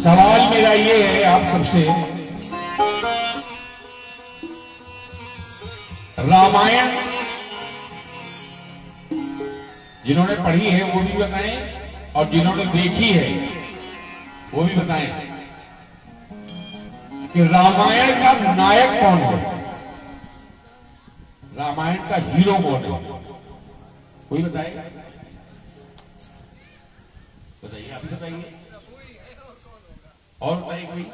सवाल मेरा ये है आप सबसे, रामायण जिन्होंने पढ़ी है वो भी बताएं और जिन्होंने देखी है वो भी बताएं कि रामायण का नायक कौन है, रामायण का हीरो कौन है। कोई बताए? बताइए, आप ही बताइए। और बताइए कोई?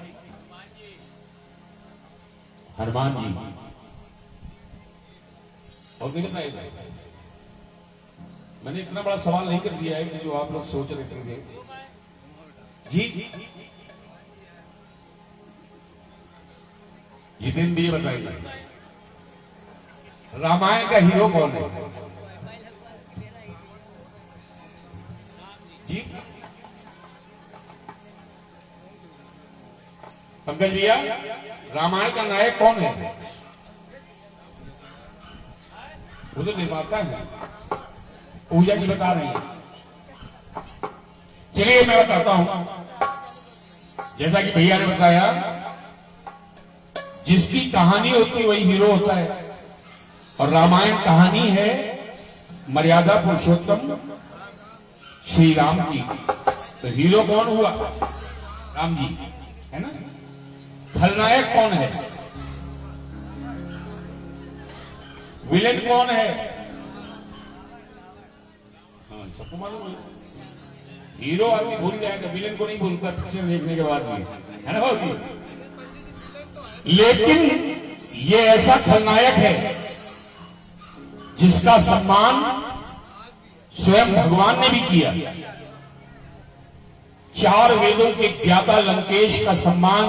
हनुमान जी। और कोई बताएगा? मैंने इतना बड़ा सवाल नहीं कर दिया है कि जो आप लोग सोच रहे थे जी। जितेंद्र भी बताइए, रामायण का हीरो कौन है जी? पंकज भैया, रामायण का नायक कौन है? वो तो निर्माता है, पूजा जी बता रही है। चलिए मैं बताता हूं, जैसा कि भैया ने बताया, जिसकी कहानी होती है वही हीरो होता है, और रामायण कहानी है मर्यादा पुरुषोत्तम श्री राम की। तो हीरो कौन हुआ? राम जी, है ना। खलनायक कौन है? विलेन कौन है? हाँ, सबको मालूम है। हीरो आदमी भूल जाएगा, विलेन को नहीं भूलता पिक्चर देखने के बाद भी, है ना भाई। लेकिन ये ऐसा खलनायक है जिसका सम्मान स्वयं भगवान ने भी किया। 4 वेदों के ज्ञाता लंकेश का सम्मान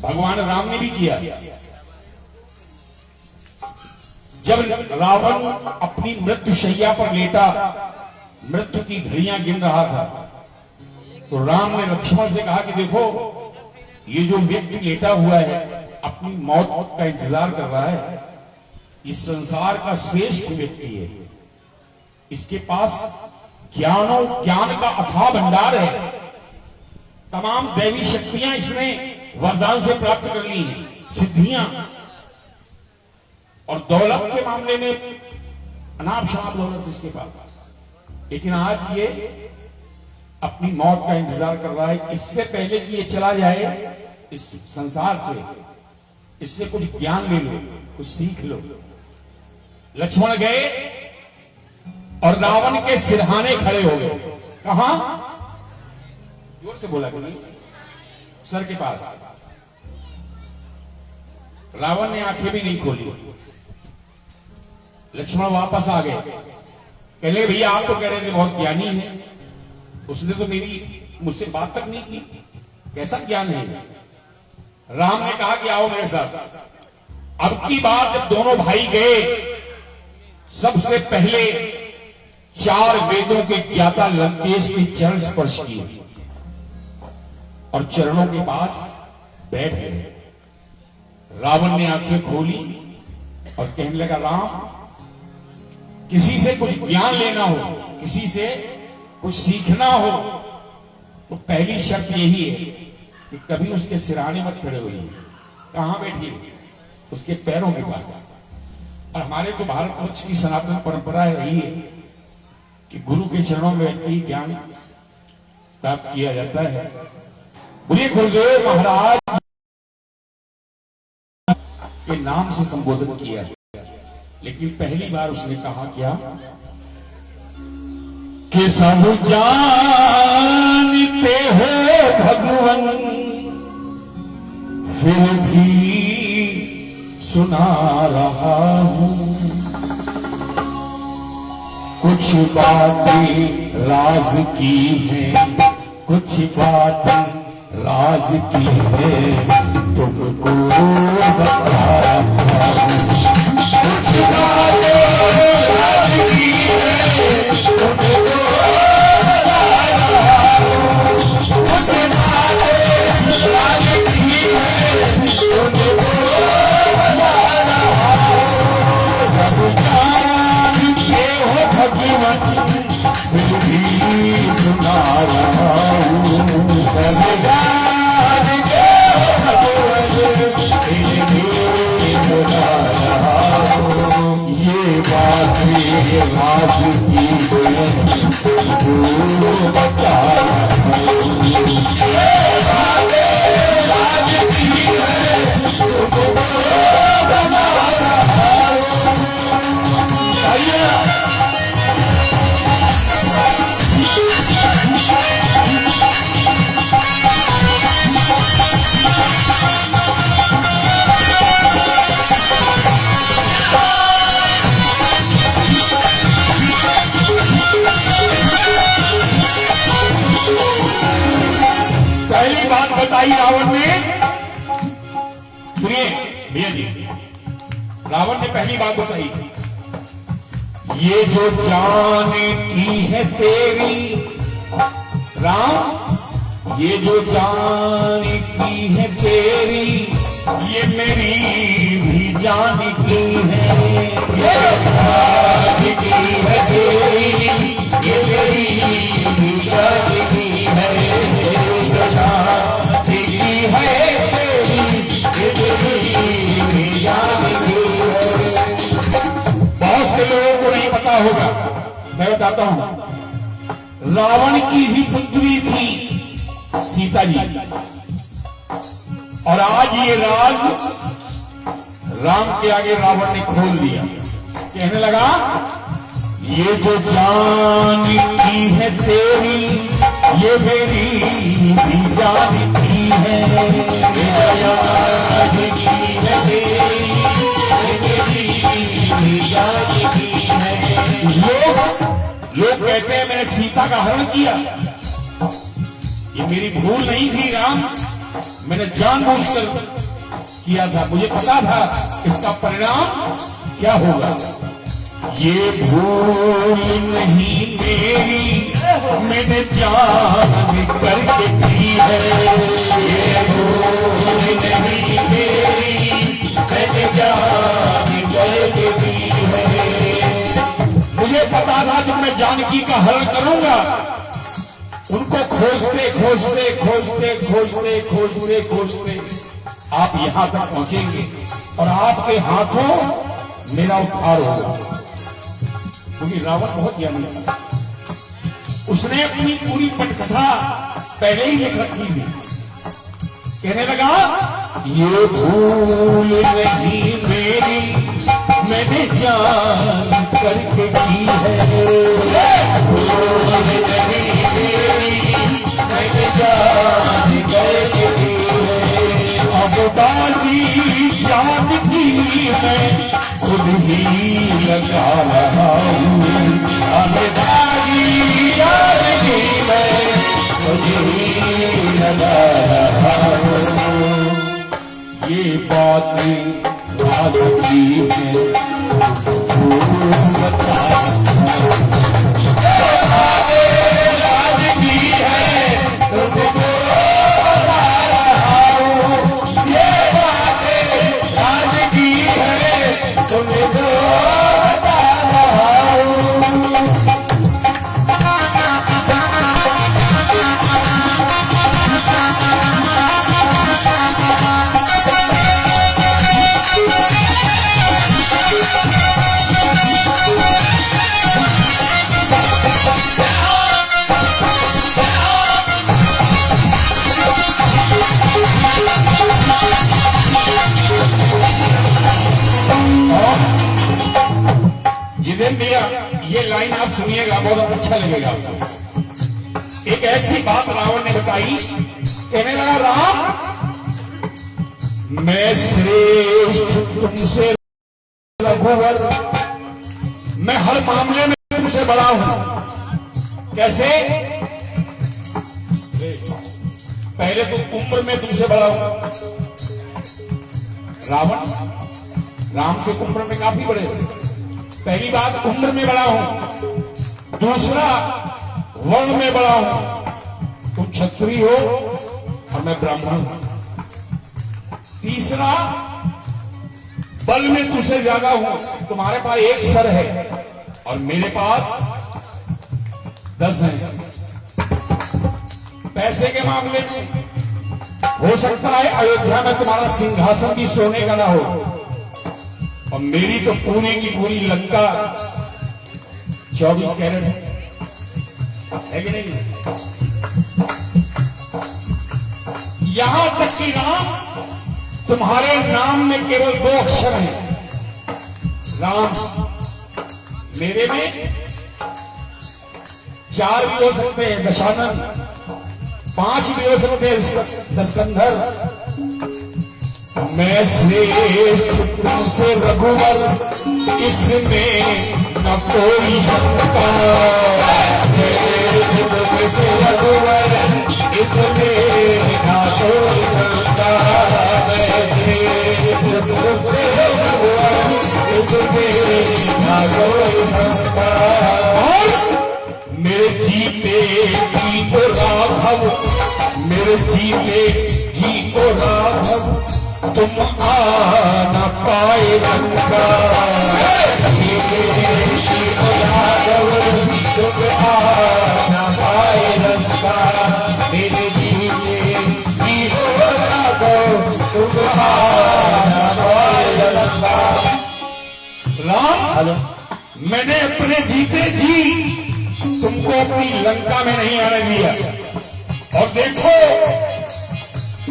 भगवान राम ने भी किया। जब रावण अपनी मृत्युशैया पर लेटा मृत्यु की घड़ियां गिन रहा था, तो राम ने लक्ष्मण से कहा कि देखो, ये जो व्यक्ति लेटा हुआ है अपनी मौत का इंतजार कर रहा है, इस संसार का श्रेष्ठ व्यक्ति है, इसके पास ज्ञान का अथाह भंडार है, तमाम दैवी शक्तियां इसने वरदान से प्राप्त कर ली हैं, सिद्धियां, और दौलत के मामले में अनाप शनाप दौलत इसके पास। लेकिन आज ये अपनी मौत का इंतजार कर रहा है। इससे पहले कि ये चला जाए इस संसार से, इससे कुछ ज्ञान ले लो, कुछ सीख लो। लक्ष्मण गए और रावण के सिरहाने खड़े हो गए। कहां? जोर से बोला कोई, सर के पास। रावण ने आंखें भी नहीं खोली। लक्ष्मण वापस आ गए, कहले भैया आप तो कह रहे थे बहुत ज्ञानी है, उसने तो मुझसे बात तक नहीं की, कैसा ज्ञान है? राम ने कहा कि आओ मेरे साथ। अब की बात जब दोनों भाई गए, सबसे पहले 4 वेदों के ज्ञाता लंकेश के चरण स्पर्श किए और चरणों के पास बैठ गए। रावण ने आंखें खोली और कहने लगा, राम, किसी से कुछ ज्ञान लेना हो, किसी से कुछ सीखना हो, तो पहली शर्त यही है कि कभी उसके सिरहाने मत खड़े होइए। कहां बैठिए? उसके पैरों के पास। और हमारे तो भारतवर्ष की सनातन परंपरा रही है कि गुरु के चरणों में बैठ के ज्ञान प्राप्त किया जाता है। बोलिए गुरुदेव महाराज के नाम से संबोधन किया है। लेकिन पहली बार उसने कहा क्या कि सब जानते हो भगवान, फिर भी सुना रहा हूं, कुछ बातें राज की हैं, कुछ बातें राज की है, तुमको बता रहा हूं, कुछ बातें राज की है, तुमको बता रहा हूं, कुछ बातें राज की है, तुमको बता रहा हूं, सब जानते हो भगवान, फिर भी सुना रहा हूं। राज की बता बताई रावण ने। सुनिए भैया जी, रावण ने पहली बात बताई, ये जो जान की है तेरी राम, ये जो जान की है तेरी, ये मेरी भी जान की है। ये जान की है तेरी, ये मेरी भी जान की है। बहुत से लोगों को नहीं पता होगा, मैं बताता हूं। रावण की ही पुत्री थी सीता जी, और आज ये राज राम के आगे रावण ने खोल दिया। कहने लगा, ये जो जान की है तेरी, ये मेरी भी जान की है। ये जान की है तेरी, ये मेरी भी जान की है। लोग कहते हैं मैंने सीता का हरण किया, ये मेरी भूल नहीं थी राम, मैंने जानबूझकर किया था, मुझे पता था इसका परिणाम क्या होगा। ये भूल नहीं मेरी, मैंने जान करके की है। ये भूल नहीं मेरी, मैंने जान करके की है। मुझे पता था जब मैं जानकी का हरण करूंगा, उनको खोजते खोजते खोजते खोजते खोजते खोजते आप यहां तक पहुंचेंगे और आपके हाथों मेरा उद्धार होगा। क्योंकि रावण बहुत ज्ञानी था, उसने अपनी पूरी पटकथा पहले ही लिख रखी थी। कहने लगा, ये भूल नहीं मेरी, मैंने जान करके की है। भूल नहीं मेरी, मैंने जान करके की है। अब बाजी जान की मैं खुद ही लगा रहा हूँ। अब बाजी जान की मैं खुद ही लगा रहा हूँ। ये बातें राज की है, बता राज की है, तुमको बता रहा हूँ। ये बातें राज की है, तुमको बता रहा हूँ। ये लाइन आप सुनिएगा, बहुत अच्छा लगेगा। एक ऐसी बात रावण ने बताई, कहने लगा, राम मैं श्रेष्ठ तुमसे रघुवर, मैं हर मामले में तुमसे बड़ा हूं। कैसे? पहले तो उम्र में तुमसे बड़ा हूं। रावण राम से उम्र में काफी बड़े थे। पहली बात, उम्र में बड़ा हूं। दूसरा, वर्ण में बड़ा हूं। तुम क्षत्रिय हो और मैं ब्राह्मण हूं। तीसरा, बल में तुझसे ज्यादा हूं। तुम्हारे पास एक सर है और मेरे पास 10 हैं। पैसे के मामले में हो सकता है अयोध्या में तुम्हारा सिंहासन भी सोने का ना हो, और मेरी तो पूरी की पूरी लंका 24 कैरेट है कि नहीं? यहां तक कि राम, तुम्हारे नाम में केवल 2 अक्षर हैं, राम। मेरे में 4 भी हो सकते हैं, दशानन, 5 भी हो सकते हैं, दस्कंधर। मैं श्रेष्ठ तुमसे रघुवर, इसमें न कोई शंका। तुमसे रघुवर, इसमें न कोई शंका। तुमसे रघुवर, इसमें न कोई शंका। मेरे जीते जी को राघव, मेरे जीते जी को राघव, तुम आ न पाए लंका। मेरे जी को राघव, तुम आ न पाए लंका। मेरे जीते जी को राघव, तुम आ न पाए लंका। राम, मैंने अपने जीते जी तुमको अपनी लंका में नहीं आने दिया। और देखो,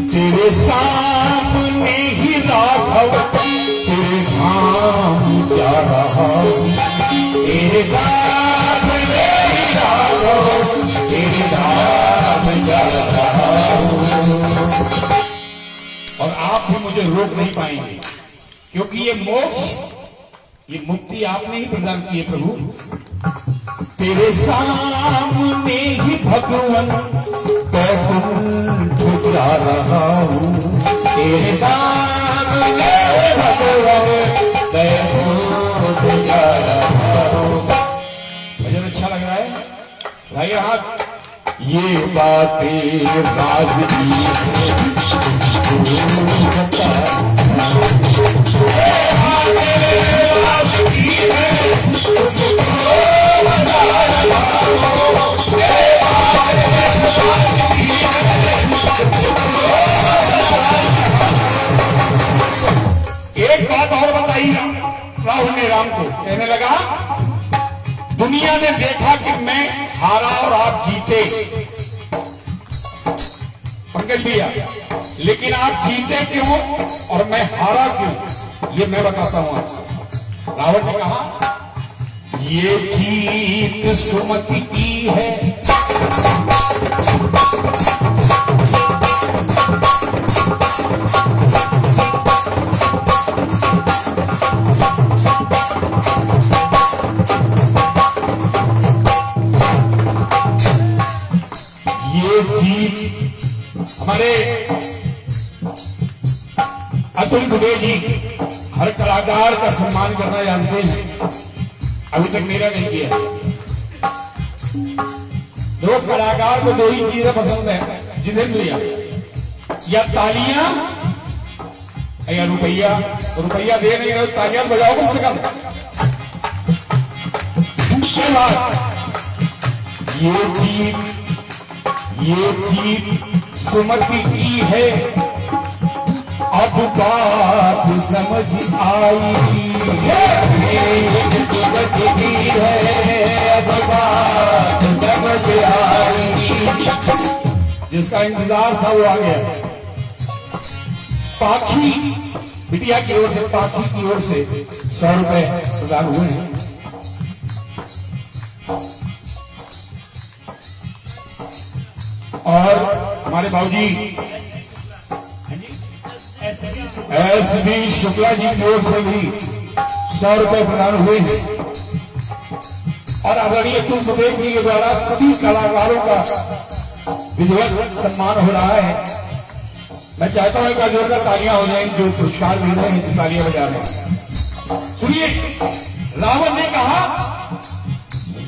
तेरे सामने ही राघव, तेरे धाम जा रहा हूं। तेरे सामने ही राघव, तेरे धाम जा रहा हूं। और आप भी मुझे रोक नहीं पाएंगे, क्योंकि ये मोक्ष, ये मुक्ति आपने ही प्रदान की है प्रभु। तेरे सामने ही भगवान बैकुंठ जा रहा हूं। तेरे सामने भगवान बैकुंठ जा रहा हूं। भजन अच्छा लग रहा है भाई? हाथ। ये बातें राज की एक बात और बताई राहुल ने राम को, कहने लगा, दुनिया ने देखा कि मैं हारा और आप जीते, पंकज भैया, लेकिन आप जीते क्यों और मैं हारा क्यों, ये मैं बताता हूं आपको। रावण ने कहा, ये जीत सुमति की है, ये जीत हमारे अतुल दुबे जी हर कलाकार का सम्मान करना जानते हैं, अभी तक मेरा नहीं किया। दो कलाकार को 2 ही चीजें पसंद है, जिन्हें लिया, या तालियां या रुपया। रुपया दे नहीं रहे, तालियां बजाओ कम से कम। ये जीत सुमति की है, अब बात समझ आई। सुमति की है, अब बात समझ आई। जिसका इंतजार था वो आ गया। पाखी बिटिया की ओर से, पाखी की ओर से 100 रुपए प्रदान हुए हैं। और हमारे बाबूजी एस.बी. शुक्ला जी की ओर से भी 100 रुपए प्रदान हुए हैं। और आदरणीय अतुल दुबे जी के द्वारा सभी कलाकारों का विधिवत सम्मान हो रहा है। मैं चाहता हूं एक जोरदार तालियां हो जाएंगी जो पुरस्कार मिल रहे हैं, तालियां बजा रहे हैं। सुनिए, रावण ने कहा,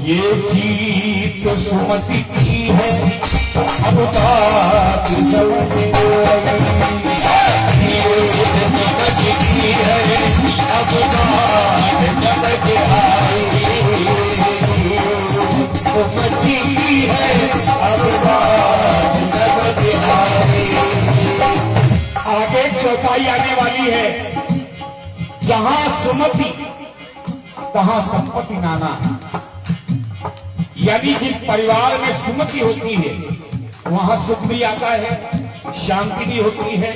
ये जीत सुमति की है, अब बात समझ आई। सुमति की है, अब बात समझ आई। सुमति की है, अब बात समझ आई। आगे चौपाई आने वाली है, जहां सुमति तहां संपत्ति नाना। यानी जिस परिवार में सुमति होती है वहां सुख भी आता है, शांति भी होती है,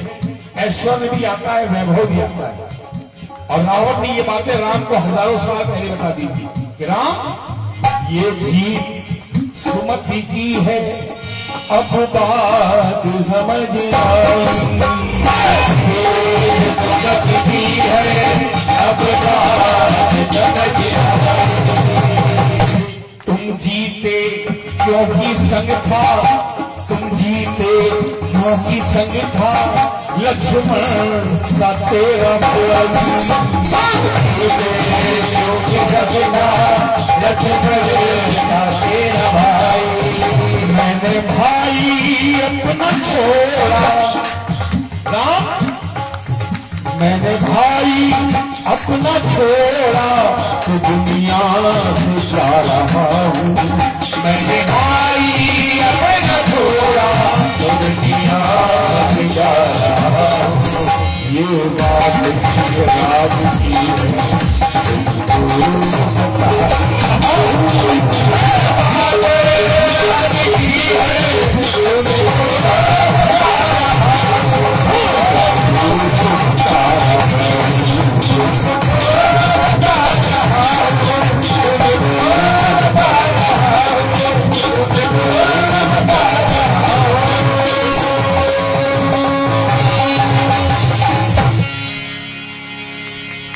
ऐश्वर्य भी आता है, वैभव भी आता है। और रावण ने ये बातें राम को हजारों साल पहले बता दी थी कि राम ये जीत सुमति की है, अब बात समझ आई। सुमति की है, अब बात समझ आई। तुम जीते क्योंकि संग था, तुम जीते क्योंकि संग था, लक्ष्मण सा तेरा क्योंकि संग था, लक्ष्मण सा तेरा भाई। मैंने भाई अपना छोड़ा राम, मैंने भाई अपना छोड़ा तो दुनिया से जा रहा हूँ। मैंने भाई अपना छोड़ा तो दुनिया से जा रहा हूँ। ये बात राज की है,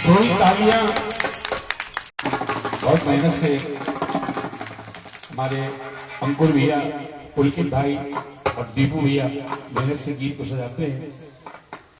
थोड़ी तालियां बहुत मेहनत से हमारे अंकुर भैया, पुलकित भाई और दीपू भैया मेहनत से गीत को सजाते हैं।